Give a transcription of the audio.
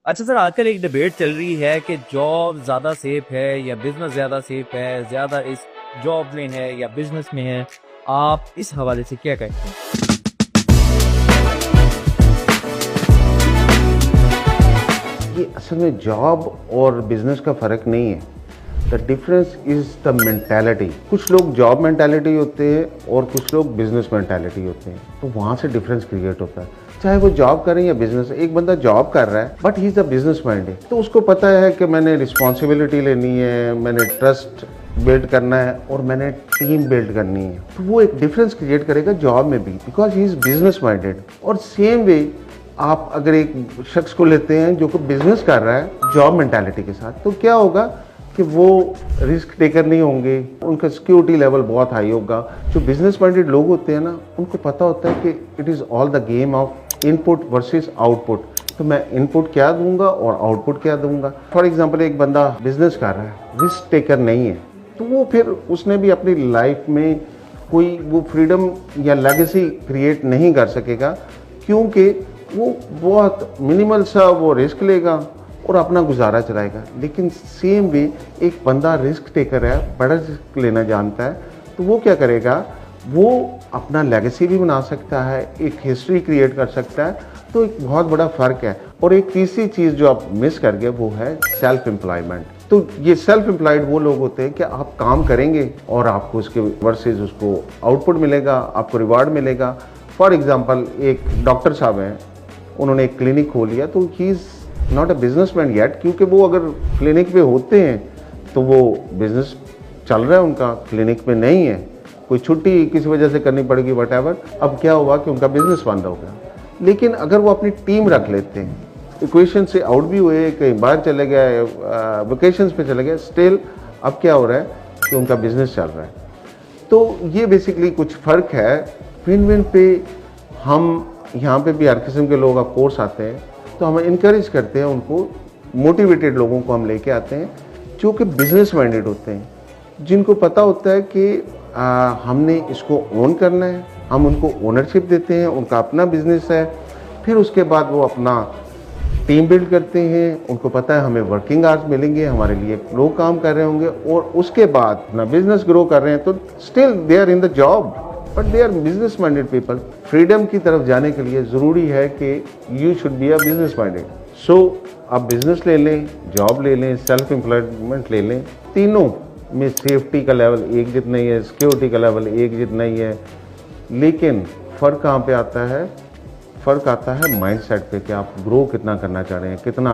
अच्छा सर, आजकल एक डिबेट चल रही है कि जॉब ज़्यादा सेफ है या बिजनेस ज़्यादा सेफ है, ज़्यादा इस जॉब में है या बिजनेस में है। आप इस हवाले से क्या कहते हैं? ये असल में जॉब और बिजनेस का फ़र्क नहीं है। The difference is the mentality. कुछ लोग जॉब मेंटालिटी होते हैं और कुछ लोग बिजनेस मेंटालिटी होते हैं, तो वहाँ से डिफरेंस क्रिएट होता है। चाहे वो जॉब करें या बिजनेस। एक बंदा जॉब कर रहा है but he is a business minded, तो उसको पता है कि मैंने रिस्पॉन्सिबिलिटी लेनी है, मैंने ट्रस्ट बिल्ड करना है और मैंने टीम बिल्ड करनी है। तो वो एक डिफरेंस क्रिएट करेगा जॉब में भी, because he is business minded. और सेम वे आप अगर एक शख्स को लेते हैं जो कि बिजनेस कर रहा है जॉब मेंटालिटी के साथ, तो क्या होगा कि वो रिस्क टेकर नहीं होंगे, उनका सिक्योरिटी लेवल बहुत हाई होगा। जो बिजनेस माइंडेड लोग होते हैं ना, उनको पता होता है कि it is all the game of input versus output. तो मैं इनपुट क्या दूंगा और आउटपुट क्या दूंगा। फॉर एग्जांपल, एक बंदा बिजनेस कर रहा है, रिस्क टेकर नहीं है, तो वो फिर उसने भी अपनी लाइफ में कोई वो फ्रीडम या लेगेसी क्रिएट नहीं कर सकेगा, क्योंकि वो बहुत मिनिमल सा वो रिस्क लेगा और अपना गुजारा चलाएगा। लेकिन सेम वे एक बंदा रिस्क टेकर है, बड़ा रिस्क लेना जानता है, तो वो क्या करेगा, वो अपना लेगेसी भी बना सकता है, एक हिस्ट्री क्रिएट कर सकता है। तो एक बहुत बड़ा फ़र्क है। और एक तीसरी चीज़ जो आप मिस कर गए वो है सेल्फ एम्प्लॉयमेंट। तो ये सेल्फ एम्प्लॉयड वो लोग होते हैं कि आप काम करेंगे और आपको उसके वर्सेस उसको आउटपुट मिलेगा, आपको रिवार्ड मिलेगा। फॉर एग्जांपल, एक डॉक्टर साहब हैं, उन्होंने एक क्लिनिक खोल लिया, तो he is not a businessman yet, क्योंकि वो अगर क्लिनिक पे होते हैं तो वो बिजनेस चल रहा है उनका, क्लिनिक में नहीं है, कोई छुट्टी किसी वजह से करनी पड़ेगी वटएवर। अब क्या हुआ कि उनका बिजनेस बंद हो गया। लेकिन अगर वो अपनी टीम रख लेते हैं, इक्वेशन से आउट भी हुए, कहीं बाहर चले गए, वेकेशंस पे चले गए, स्टिल अब क्या हो रहा है कि उनका बिजनेस चल रहा है। तो ये बेसिकली कुछ फ़र्क है। विन विन पे हम यहाँ पे भी हर किस्म के लोग ऑफ कोर्स आते हैं, तो हम इनकरेज करते हैं उनको, मोटिवेटेड लोगों को हम लेके आते हैं जो कि बिजनेस माइंडेड होते हैं, जिनको पता होता है कि हमने इसको ओन करना है। हम उनको ओनरशिप देते हैं, उनका अपना बिजनेस है। फिर उसके बाद वो अपना टीम बिल्ड करते हैं, उनको पता है हमें वर्किंग आवर्स मिलेंगे, हमारे लिए लोग काम कर रहे होंगे, और उसके बाद अपना बिजनेस ग्रो कर रहे हैं। तो still they are in the job but they are business minded people. Freedom की तरफ जाने के लिए ज़रूरी है कि you should be a business minded. So आप बिजनेस ले लें, जॉब ले लें, सेल्फ एम्प्लॉयमेंट ले लें, तीनों में सेफ्टी का लेवल एक जितना ही है, सिक्योरिटी का लेवल एक जितना ही है। लेकिन फ़र्क कहाँ पे आता है? फ़र्क आता है माइंडसेट पे कि आप ग्रो कितना करना चाह रहे हैं, कितना